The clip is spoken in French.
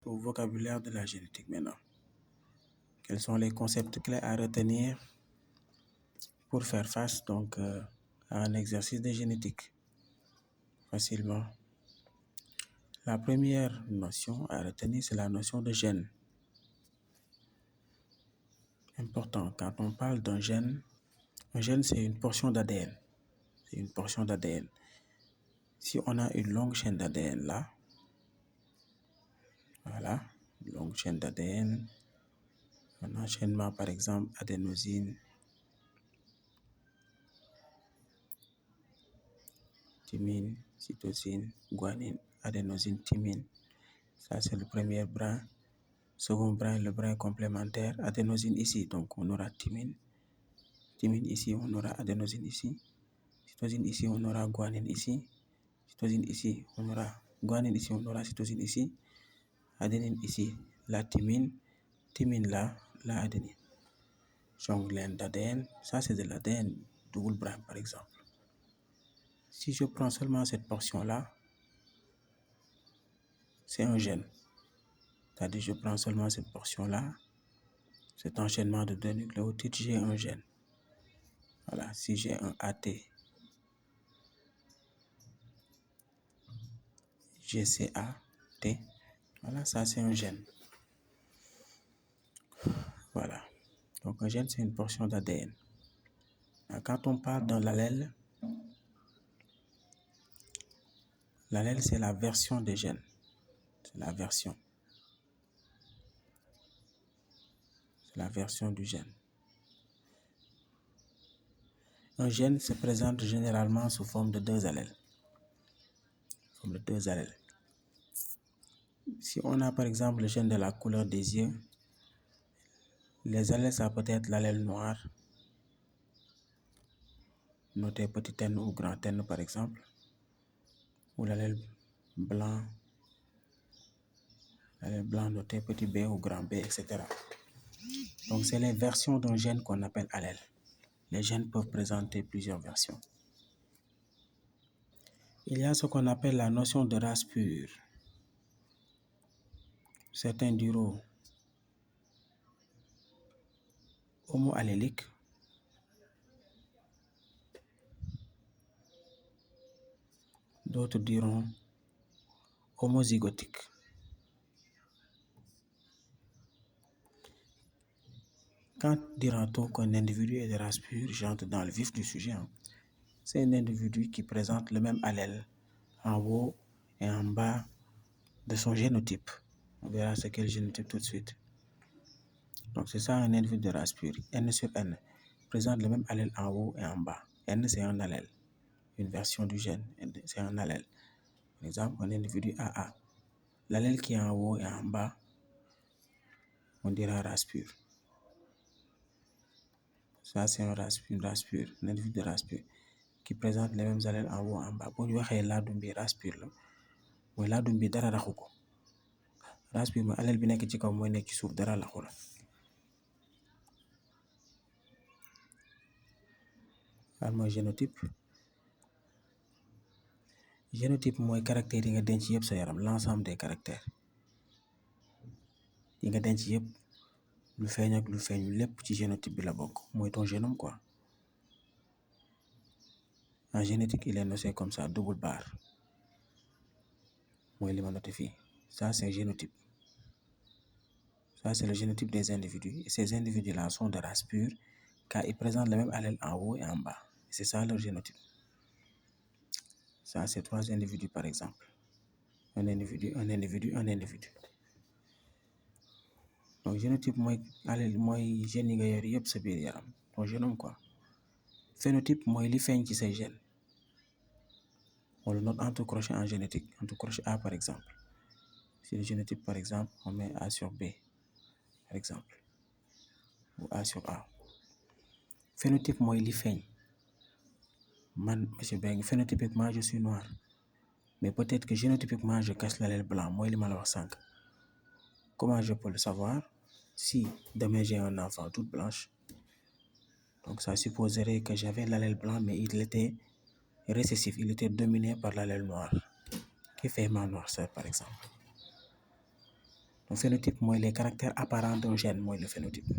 Au vocabulaire de la génétique maintenant. Quels sont les concepts clés à retenir pour faire face à un exercice de génétique facilement? La première notion à retenir, c'est la notion de gène. Important, quand on parle d'un gène, un gène c'est une portion d'ADN. C'est une portion d'ADN. Si on a une longue chaîne d'ADN là, voilà, une longue chaîne d'ADN, un enchaînement par exemple adénosine, thymine, cytosine, guanine, adénosine, thymine. Ça, c'est le premier brin. Second brin, le brin complémentaire, adénosine ici. Donc, on aura thymine. Thymine ici, on aura adénosine ici. Cytosine ici, on aura guanine ici. Cytosine ici, on aura guanine ici, on aura cytosine ici. Adénine ici, la thymine. Thymine là, la adénine. Jonglène d'ADN. Ça, c'est de l'ADN double brin, par exemple. Si je prends seulement cette portion-là, c'est un gène. C'est-à-dire, je prends seulement cette portion-là, cet enchaînement de deux nucléotides, j'ai un gène. Voilà, si j'ai un AT, GCAT, voilà, ça c'est un gène. Voilà. Donc un gène, c'est une portion d'ADN. Quand on parle dans l'allèle, l'allèle c'est la version des gènes. C'est la version. C'est la version du gène. Un gène se présente généralement sous forme de deux allèles. Si on a par exemple le gène de la couleur des yeux, les allèles, ça peut être l'allèle noir, noté petit n ou grand n par exemple, ou l'allèle blanc noté petit b ou grand B, etc. Donc c'est les versions d'un gène qu'on appelle allèle. Les gènes peuvent présenter plusieurs versions. Il y a ce qu'on appelle la notion de race pure. Certains diront homo-allélique, d'autres diront homozygotique. Quand dira-t-on qu'un individu est de race pure, j'entre dans le vif du sujet. C'est un individu qui présente le même allèle en haut et en bas de son génotype. On verra ce qu'est le génotype tout de suite. Donc c'est ça un individu de race pure. N sur N présente le même allèle en haut et en bas. N c'est un allèle, une version du gène, c'est un allèle. Par exemple, un individu AA. L'allèle qui est en haut et en bas, on dira race pure. Ça c'est une race pure, un individu de race pure qui présente les mêmes allèles en haut et en bas. Pour nous dire laadum bi race pure la, mooy laadum bi dara raxu ko. Race pure mooy allèle bi nekk ci kaw mooy nekk ci suuf, dara laxu la. lan mooy génotype. Génotype mooy caractères yi nga denc yëpp sa yaram, l'ensemble des caractères yi nga denc yëpp, lu feeñ ak lu feeñul lépp ci génotype bi la bokk, mooy ton génome quoi. En génétique il est noté comme ça, double barre, mooy li ma noté fii. Ça c'est un génotype. Ça c'est le génotype des individus. Et ces individus-là sont de race pure car ils présentent le même allèle en haut et en bas. C'est ça leur génotype. Ça c'est 3 individus par exemple. Un individu. Donc génotype mooy allèle mooy gène yi nga yor yëpp sa biir yaram, ton génome quoi. Phénotype mooy li feeñ ci say gènes. On le note entre crochets en génétique, entre crochet A par exemple. Si le génotype par exemple, on met A sur B par exemple, ou A sur A. Phénotype mooy li feeñ. Man monsieur Beng, phénotypiquement je suis noir, mais peut-être que génotypiquement je cache l'allèle blanc, mooy li ma la wax sànq. Comment je peux le savoir? Si demain j'ai un enfant toute blanche, donc ça supposerait que j'avais l'allèle blanc, mais il était récessif, il était dominé par l'allèle noir, qui fait ma noirceur par exemple. Un phénotype mooy les caractères apparents d'un gène mooy le phénotype.